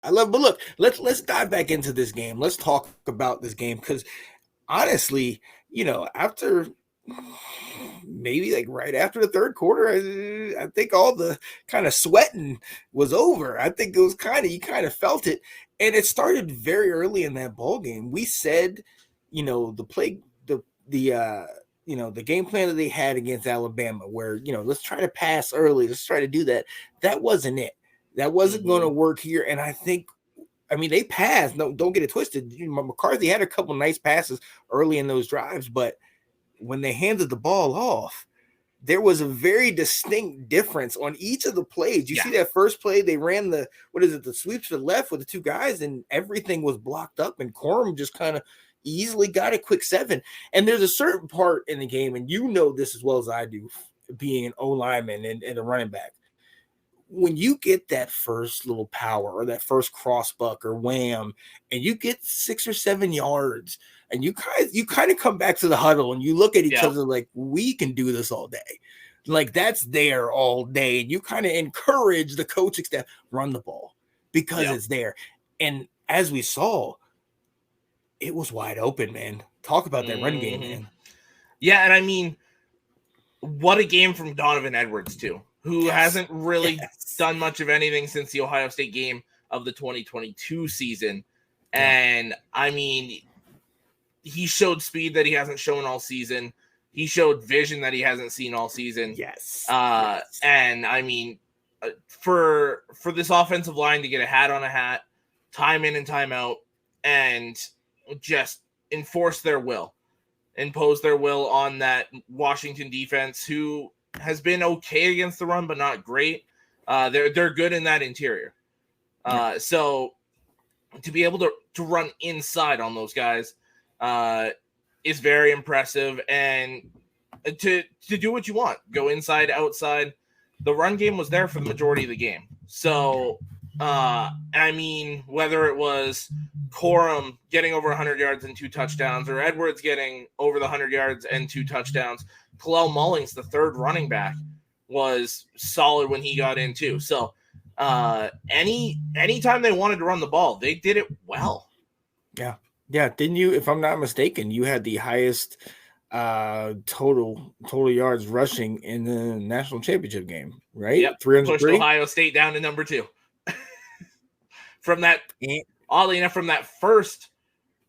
I love. But look, let's dive back into this game. Let's talk about this game because honestly, after maybe like right after the third quarter, I think all the kind of sweating was over. I think it was you kind of felt it, and it started very early in that ball game. We said, the play, the game plan that they had against Alabama, where let's try to pass early, let's try to do that. That wasn't it. That wasn't going to work here, and I mean, they passed. No, don't get it twisted. McCarthy had a couple nice passes early in those drives, but when they handed the ball off, there was a very distinct difference on each of the plays. You see that first play, they ran the sweep to the left with the two guys, and everything was blocked up, and Corum just kind of easily got a quick 7. And there's a certain part in the game, and you know this as well as I do, being an O lineman and a running back. When you get that first little power or that first cross buck or wham, and you get 6 or 7 yards, and you kind of come back to the huddle and you look at each other like, we can do this all day. Like, that's there all day. And you kind of encourage the coaching staff, run the ball because it's there. And as we saw, it was wide open, man. Talk about that run game, man. Yeah, and I mean, what a game from Donovan Edwards, too, who hasn't really done much of anything since the Ohio State game of the 2022 season. And, I mean, he showed speed that he hasn't shown all season. He showed vision that he hasn't seen all season. Yes. And, I mean, for this offensive line to get a hat on a hat, time in and time out, and just impose their will on that Washington defense, who has been okay against the run, but not great. They're good in that interior. So to be able to run inside on those guys is very impressive. And to do what you want, go inside, outside. The run game was there for the majority of the game. So, I mean, whether it was Corum getting over 100 yards and 2 touchdowns, or Edwards getting over the 100 yards and 2 touchdowns, Kalel Mullings, the third running back, was solid when he got in too. So anytime they wanted to run the ball, they did it well. Yeah. Didn't you, if I'm not mistaken, you had the highest total yards rushing in the national championship game, right? Yep. 303. Pushed Ohio State down to number 2. From that, oddly enough, from that first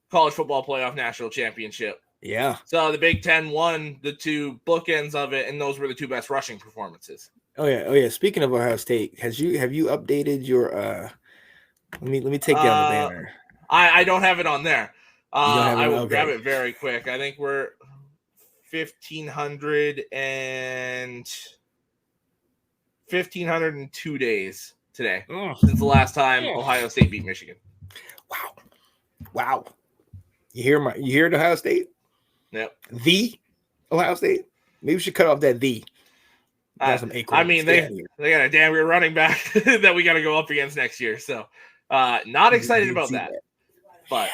college football playoff national championship. Yeah. So the Big Ten won the 2 bookends of it, and those were the 2 best rushing performances. Oh yeah. Speaking of Ohio State, have you updated your let me take down the banner. I don't have it on there. I will grab it very quick. I think we're 1,502 days today since the last time Ohio State beat Michigan. Wow. You hear the Ohio State? Yep. The Ohio State? Maybe we should cut off that the. I mean, they got a damn good running back that we got to go up against next year. So not excited about that. But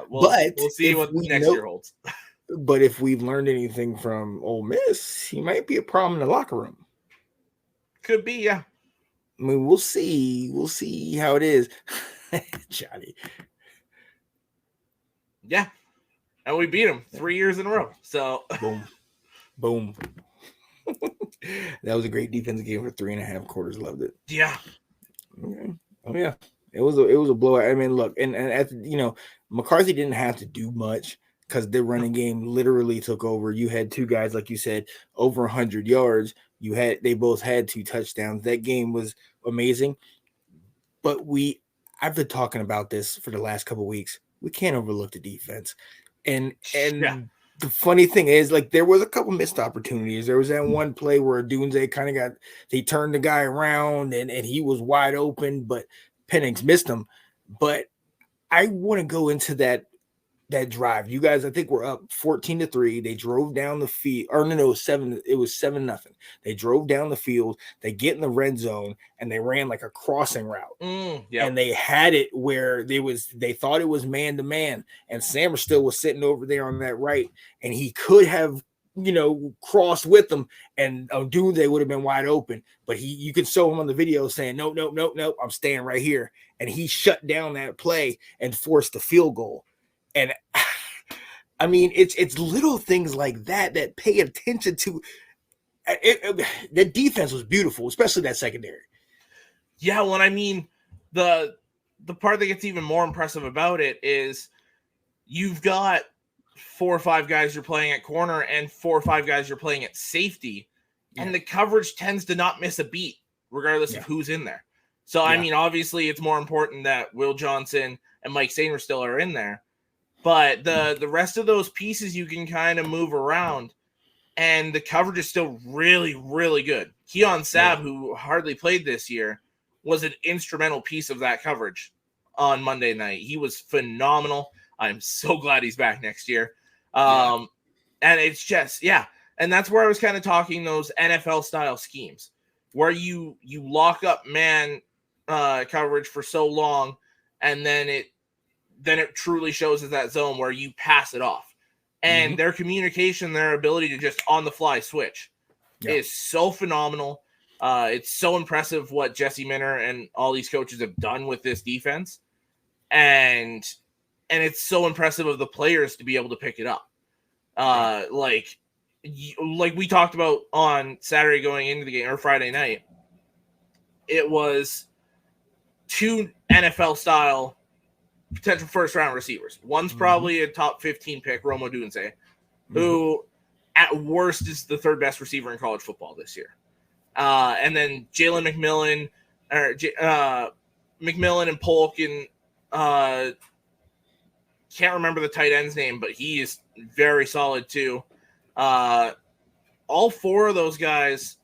we'll see what next year holds. But if we've learned anything from Ole Miss, he might be a problem in the locker room. Could be, yeah. I mean, we'll see. We'll see how it is. Johnny. Yeah. And we beat him 3 years in a row. So boom. That was a great defensive game for 3.5 quarters. Loved it. Yeah. Okay. Oh yeah. It was a blowout. I mean, look, and at McCarthy didn't have to do much because the running game literally took over. You had 2 guys, like you said, over 100 yards. They both had 2 touchdowns. That game was amazing. But I've been talking about this for the last couple of weeks. We can't overlook the defense. And the funny thing is, like, there was a couple missed opportunities. There was that one play where Dunze they turned the guy around and he was wide open, but Penix missed him. But I want to go into that drive. You guys, I think we're up 14-3. They drove down the field. Or no, it was 7-0. They drove down the field. They get in the red zone and they ran like a crossing route. And they had it where they thought it was man to man, and Sammer still was sitting over there on that right, and he could have crossed with them, and Dunze would have been wide open. But you could show him on the video saying, nope, I'm staying right here. and he shut down that play and forced the field goal. And I mean, it's little things like that that pay attention to. The defense was beautiful, especially that secondary. Yeah, well, I mean, the part that gets even more impressive about it is you've got 4 or 5 guys you're playing at corner and 4 or 5 guys you're playing at safety, and the coverage tends to not miss a beat regardless of who's in there. So, I mean, obviously it's more important that Will Johnson and Mike Sainer still are in there, but the rest of those pieces you can kind of move around, and the coverage is still really, really good. Keon Sabb, who hardly played this year, was an instrumental piece of that coverage on Monday night. He was phenomenal. I'm so glad he's back next year. And it's just, and that's where I was kind of talking those NFL style schemes where you lock up man coverage for so long, and then it truly shows as that zone where you pass it off. And their communication, their ability to just on the fly switch is so phenomenal. It's so impressive what Jesse Minter and all these coaches have done with this defense. And it's so impressive of the players to be able to pick it up. Like we talked about on Saturday going into the game, or Friday night, it was 2 NFL style potential first round receivers. One's probably a top 15 pick, Rome Odunze, who at worst is the 3rd best receiver in college football this year. And then Jalen McMillan and Polk, and can't remember the tight end's name, but he is very solid too. All 4 of those guys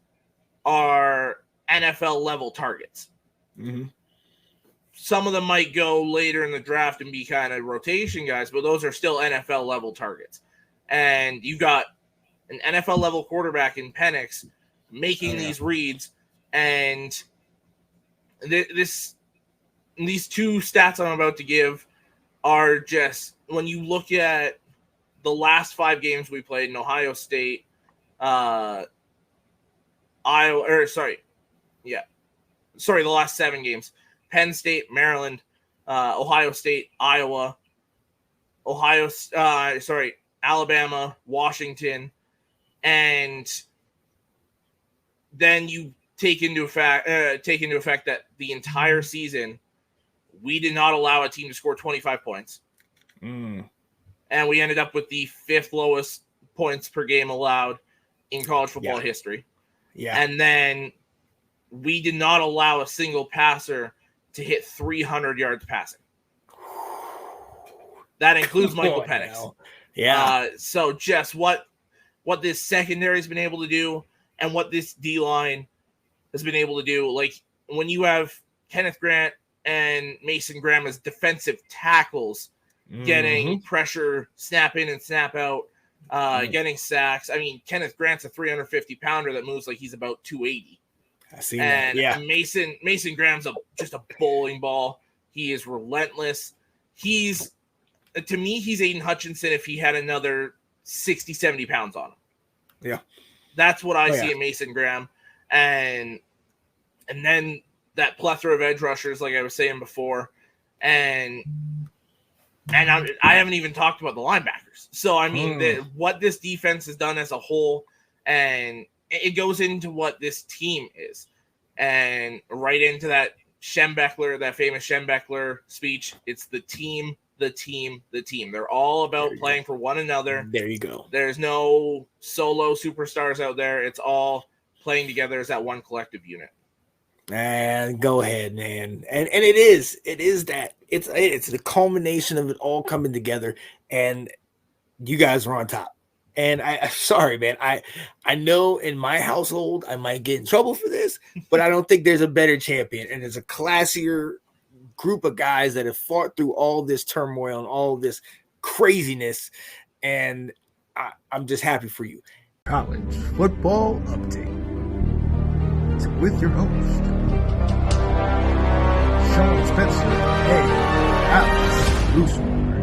are NFL level targets. Some of them might go later in the draft and be kind of rotation guys, but those are still NFL level targets. And you got an NFL level quarterback in Penix making these reads. And these 2 stats I'm about to give are just, when you look at the last 5 games we played in Ohio State, the last 7 games, Penn State, Maryland, Ohio State, Iowa, Alabama, Washington, and then you take into effect that the entire season we did not allow a team to score 25 points, and we ended up with the 5th lowest points per game allowed in college football history. And then we did not allow a single passer to hit 300 yards passing. That includes Michael Penix. So just what this secondary has been able to do, and what this D-line has been able to do. Like, when you have Kenneth Grant and Mason Graham as defensive tackles, getting pressure, snap in and snap out, getting sacks. I mean, Kenneth Grant's a 350-pounder that moves like he's about 280. I see that. Mason Graham's just a bowling ball. He is relentless. To me, he's Aiden Hutchinson if he had another 60, 70 pounds on him. Yeah. That's what I see in Mason Graham. And then that plethora of edge rushers, like I was saying before. And I haven't even talked about the linebackers. So, I mean, what this defense has done as a whole, and it goes into what this team is. And right into that famous Schembechler speech, it's the team, the team, the team. They're all about playing for one another. There you go. There's no solo superstars out there. It's all playing together as that one collective unit. And go ahead, man. And it is that. It's the culmination of it all coming together, and you guys were on top. And I'm sorry, man. I know in my household I might get in trouble for this, but I don't think there's a better champion. And it's a classier group of guys that have fought through all this turmoil and all this craziness. And I'm just happy for you. College Football Update with your host, Sean Spencer and Alex Lucifer.